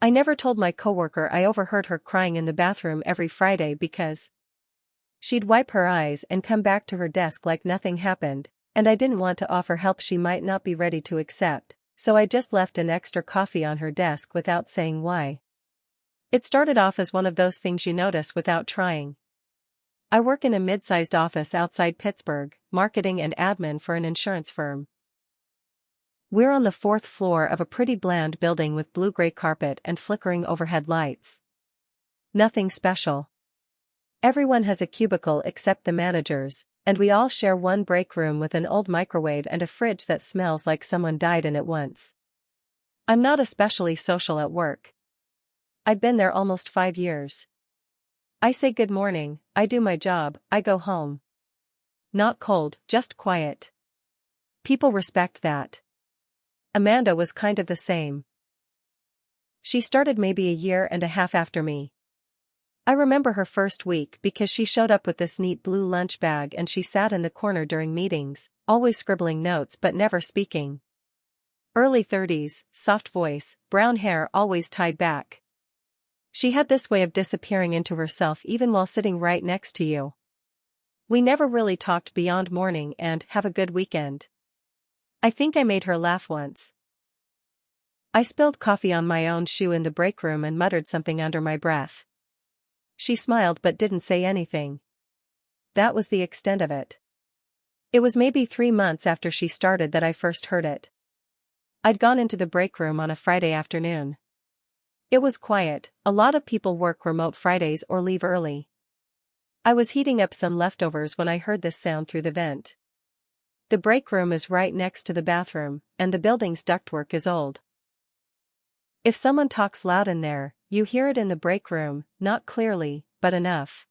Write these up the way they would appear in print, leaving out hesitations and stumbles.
I never told my coworker I overheard her crying in the bathroom every Friday because she'd wipe her eyes and come back to her desk like nothing happened, and I didn't want to offer help she might not be ready to accept, so I just left an extra coffee on her desk without saying why. It started off as one of those things you notice without trying. I work in a mid-sized office outside Pittsburgh, marketing and admin for an insurance firm. We're on the 4th floor of a pretty bland building with blue-gray carpet and flickering overhead lights. Nothing special. Everyone has a cubicle except the managers, and we all share one break room with an old microwave and a fridge that smells like someone died in it once. I'm not especially social at work. I've been there almost 5 years. I say good morning, I do my job, I go home. Not cold, just quiet. People respect that. Amanda was kind of the same. She started maybe a year and a half after me. I remember her first week because she showed up with this neat blue lunch bag and she sat in the corner during meetings, always scribbling notes but never speaking. Early 30s, soft voice, brown hair always tied back. She had this way of disappearing into herself even while sitting right next to you. We never really talked beyond morning and have a good weekend. I think I made her laugh once. I spilled coffee on my own shoe in the break room and muttered something under my breath. She smiled but didn't say anything. That was the extent of it. It was maybe 3 months after she started that I first heard it. I'd gone into the break room on a Friday afternoon. It was quiet, a lot of people work remote Fridays or leave early. I was heating up some leftovers when I heard this sound through the vent. The break room is right next to the bathroom, and the building's ductwork is old. If someone talks loud in there, you hear it in the break room, not clearly, but enough.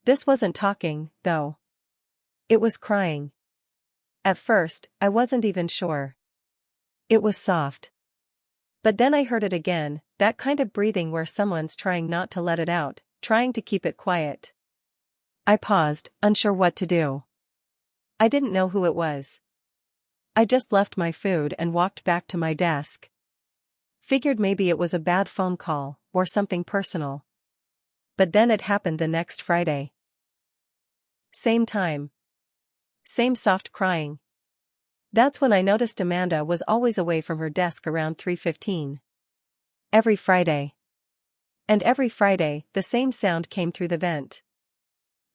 This wasn't talking, though. It was crying. At first, I wasn't even sure. It was soft. But then I heard it again, that kind of breathing where someone's trying not to let it out, trying to keep it quiet. I paused, unsure what to do. I didn't know who it was. I just left my food and walked back to my desk. Figured maybe it was a bad phone call, or something personal. But then it happened the next Friday. Same time. Same soft crying. That's when I noticed Amanda was always away from her desk around 3:15. Every Friday. And every Friday, the same sound came through the vent.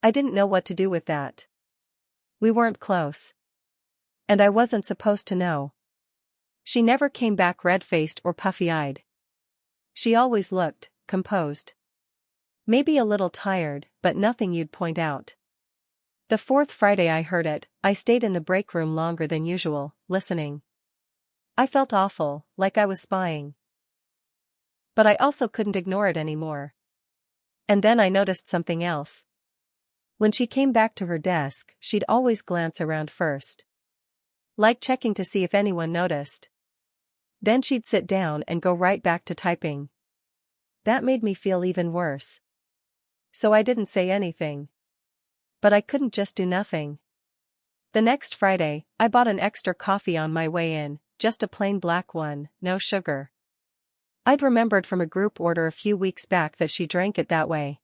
I didn't know what to do with that. We weren't close. And I wasn't supposed to know. She never came back red-faced or puffy-eyed. She always looked composed. Maybe a little tired, but nothing you'd point out. The 4th Friday I heard it, I stayed in the break room longer than usual, listening. I felt awful, like I was spying. But I also couldn't ignore it anymore. And then I noticed something else. When she came back to her desk, she'd always glance around first. Like checking to see if anyone noticed. Then she'd sit down and go right back to typing. That made me feel even worse. So I didn't say anything. But I couldn't just do nothing. The next Friday, I bought an extra coffee on my way in, just a plain black one, no sugar. I'd remembered from a group order a few weeks back that she drank it that way.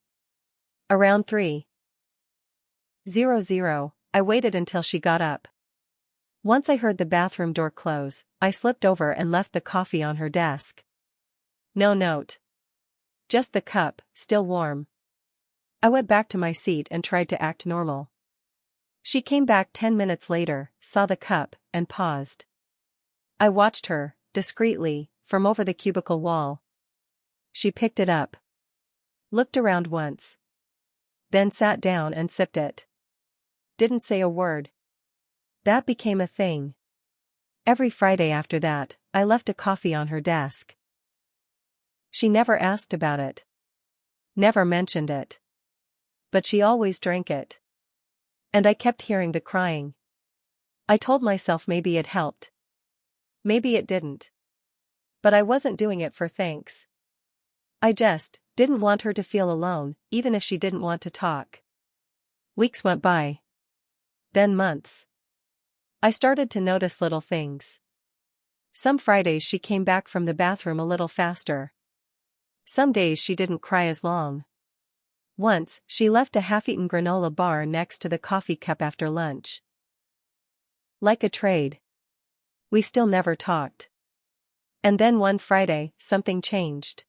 Around 3:00, I waited until she got up. Once I heard the bathroom door close, I slipped over and left the coffee on her desk. No note. Just the cup, still warm. I went back to my seat and tried to act normal. She came back 10 minutes later, saw the cup, and paused. I watched her, discreetly, from over the cubicle wall. She picked it up. Looked around once. Then sat down and sipped it. Didn't say a word. That became a thing. Every Friday after that, I left a coffee on her desk. She never asked about it. Never mentioned it. But she always drank it. And I kept hearing the crying. I told myself maybe it helped. Maybe it didn't. But I wasn't doing it for thanks. I just didn't want her to feel alone, even if she didn't want to talk. Weeks went by. Then months. I started to notice little things. Some Fridays she came back from the bathroom a little faster. Some days she didn't cry as long. Once, she left a half-eaten granola bar next to the coffee cup after lunch. Like a trade. We still never talked. And then one Friday, something changed.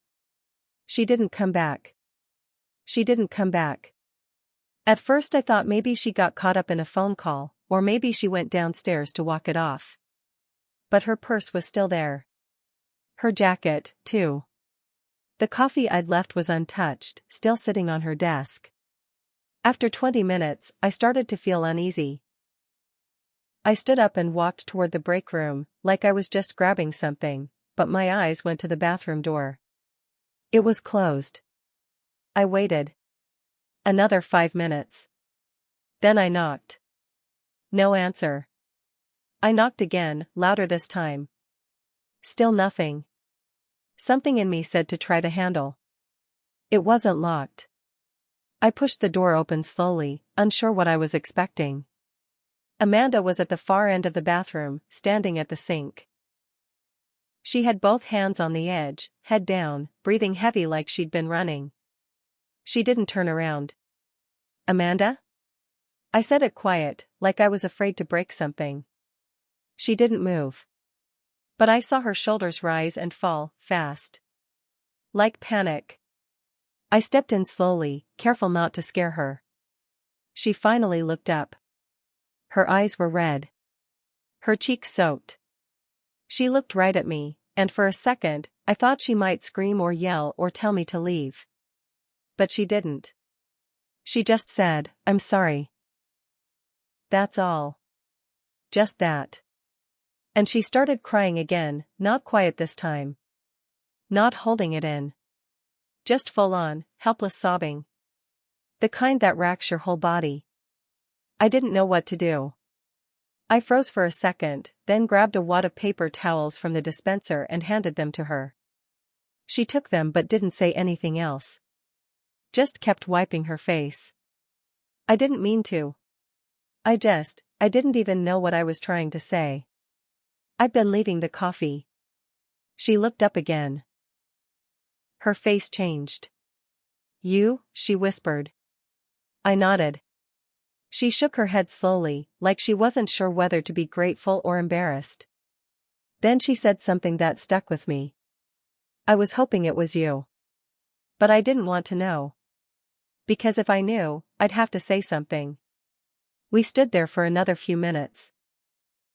She didn't come back. She didn't come back. At first I thought maybe she got caught up in a phone call, or maybe she went downstairs to walk it off. But her purse was still there. Her jacket, too. The coffee I'd left was untouched, still sitting on her desk. After 20 minutes, I started to feel uneasy. I stood up and walked toward the break room, like I was just grabbing something, but my eyes went to the bathroom door. It was closed. I waited. Another 5 minutes. Then I knocked. No answer. I knocked again, louder this time. Still nothing. Something in me said to try the handle. It wasn't locked. I pushed the door open slowly, unsure what I was expecting. Amanda was at the far end of the bathroom, standing at the sink. She had both hands on the edge, head down, breathing heavy like she'd been running. She didn't turn around. "Amanda?" I said it quiet, like I was afraid to break something. She didn't move. But I saw her shoulders rise and fall, fast. Like panic. I stepped in slowly, careful not to scare her. She finally looked up. Her eyes were red. Her cheeks soaked. She looked right at me, and for a second, I thought she might scream or yell or tell me to leave. But she didn't. She just said, "I'm sorry." That's all. Just that. And she started crying again, not quiet this time. Not holding it in. Just full-on, helpless sobbing. The kind that racks your whole body. I didn't know what to do. I froze for a second, then grabbed a wad of paper towels from the dispenser and handed them to her. She took them but didn't say anything else. Just kept wiping her face. I didn't mean to. I didn't even know what I was trying to say. "I've been leaving the coffee." She looked up again. Her face changed. "You?" she whispered. I nodded. She shook her head slowly, like she wasn't sure whether to be grateful or embarrassed. Then she said something that stuck with me. "I was hoping it was you. But I didn't want to know. Because if I knew, I'd have to say something." We stood there for another few minutes.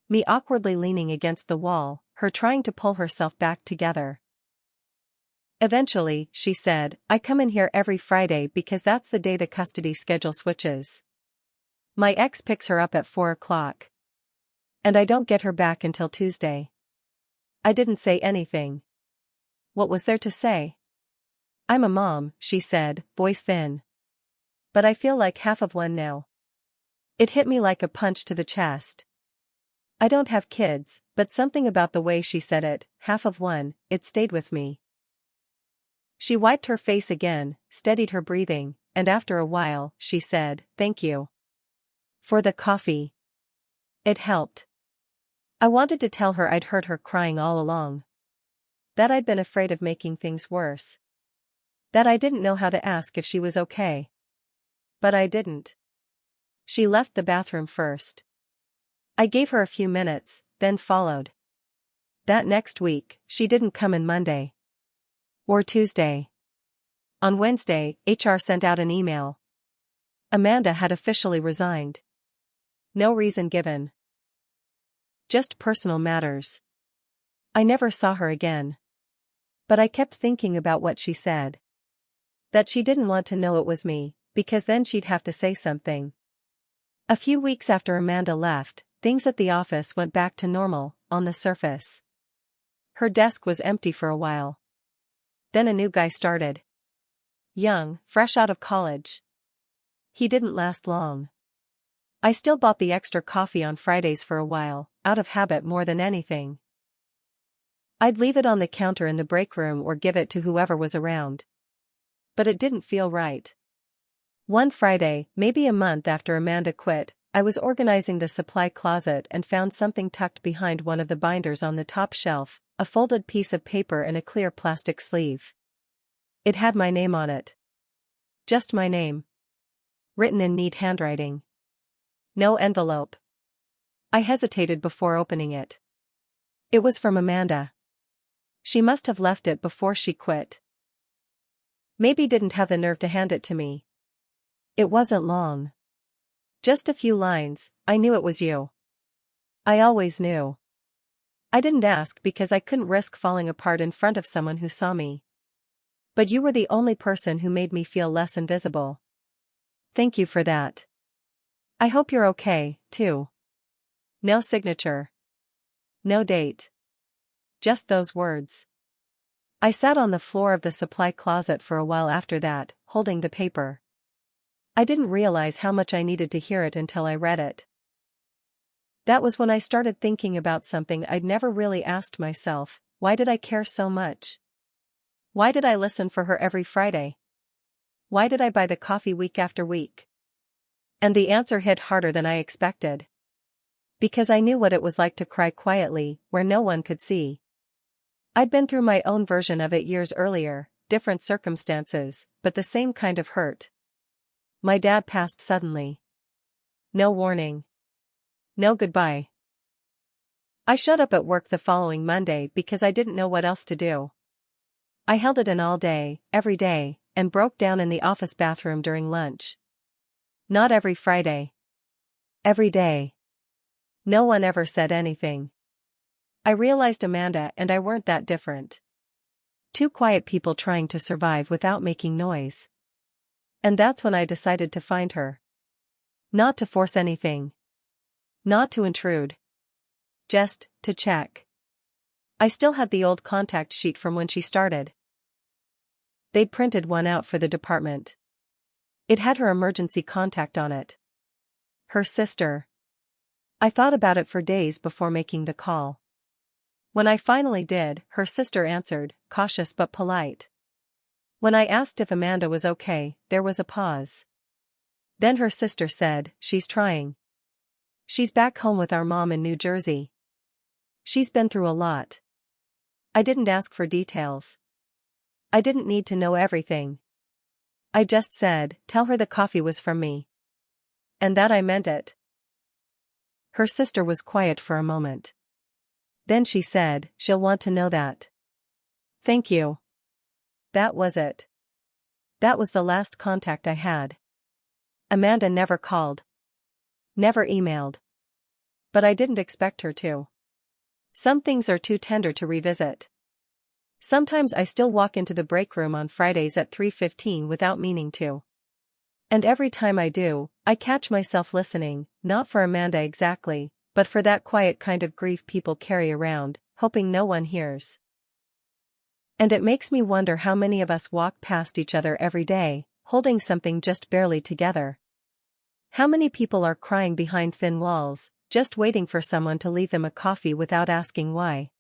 Me awkwardly leaning against the wall, her trying to pull herself back together. Eventually, she said, "I come in here every Friday because that's the day the custody schedule switches. My ex picks her up at 4 o'clock. And I don't get her back until Tuesday." I didn't say anything. What was there to say? "I'm a mom," she said, voice thin. "But I feel like half of one now." It hit me like a punch to the chest. I don't have kids, but something about the way she said it, half of one, it stayed with me. She wiped her face again, steadied her breathing, and after a while, she said, "Thank you. For the coffee. It helped." I wanted to tell her I'd heard her crying all along. That I'd been afraid of making things worse. That I didn't know how to ask if she was okay. But I didn't. She left the bathroom first. I gave her a few minutes, then followed. That next week, she didn't come in Monday. Or Tuesday. On Wednesday, HR sent out an email. Amanda had officially resigned. No reason given. Just personal matters. I never saw her again. But I kept thinking about what she said. That she didn't want to know it was me, because then she'd have to say something. A few weeks after Amanda left, things at the office went back to normal, on the surface. Her desk was empty for a while. Then a new guy started. Young, fresh out of college. He didn't last long. I still bought the extra coffee on Fridays for a while, out of habit more than anything. I'd leave it on the counter in the break room or give it to whoever was around. But it didn't feel right. One Friday, maybe a month after Amanda quit, I was organizing the supply closet and found something tucked behind one of the binders on the top shelf, a folded piece of paper in a clear plastic sleeve. It had my name on it. Just my name. Written in neat handwriting. No envelope. I hesitated before opening it. It was from Amanda. She must have left it before she quit. Maybe didn't have the nerve to hand it to me. It wasn't long. Just a few lines. I knew it was you. I always knew. I didn't ask because I couldn't risk falling apart in front of someone who saw me. But you were the only person who made me feel less invisible. Thank you for that. I hope you're okay, too. No signature. No date. Just those words. I sat on the floor of the supply closet for a while after that, holding the paper. I didn't realize how much I needed to hear it until I read it. That was when I started thinking about something I'd never really asked myself: why did I care so much? Why did I listen for her every Friday? Why did I buy the coffee week after week? And the answer hit harder than I expected. Because I knew what it was like to cry quietly, where no one could see. I'd been through my own version of it years earlier, different circumstances, but the same kind of hurt. My dad passed suddenly. No warning. No goodbye. I showed up at work the following Monday because I didn't know what else to do. I held it in all day, every day, and broke down in the office bathroom during lunch. Not every Friday. Every day. No one ever said anything. I realized Amanda and I weren't that different. Two quiet people trying to survive without making noise. And that's when I decided to find her. Not to force anything. Not to intrude. Just to check. I still had the old contact sheet from when she started. They'd printed one out for the department. It had her emergency contact on it. Her sister. I thought about it for days before making the call. When I finally did, her sister answered, cautious but polite. When I asked if Amanda was okay, there was a pause. Then her sister said, "She's trying. She's back home with our mom in New Jersey. She's been through a lot." I didn't ask for details. I didn't need to know everything. I just said, "Tell her the coffee was from me." And that I meant it. Her sister was quiet for a moment. Then she said, "She'll want to know that." Thank you. That was it. That was the last contact I had. Amanda never called. Never emailed. But I didn't expect her to. Some things are too tender to revisit. Sometimes I still walk into the break room on Fridays at 3:15 without meaning to. And every time I do, I catch myself listening, not for Amanda exactly, but for that quiet kind of grief people carry around, hoping no one hears. And it makes me wonder how many of us walk past each other every day, holding something just barely together. How many people are crying behind thin walls, just waiting for someone to leave them a coffee without asking why?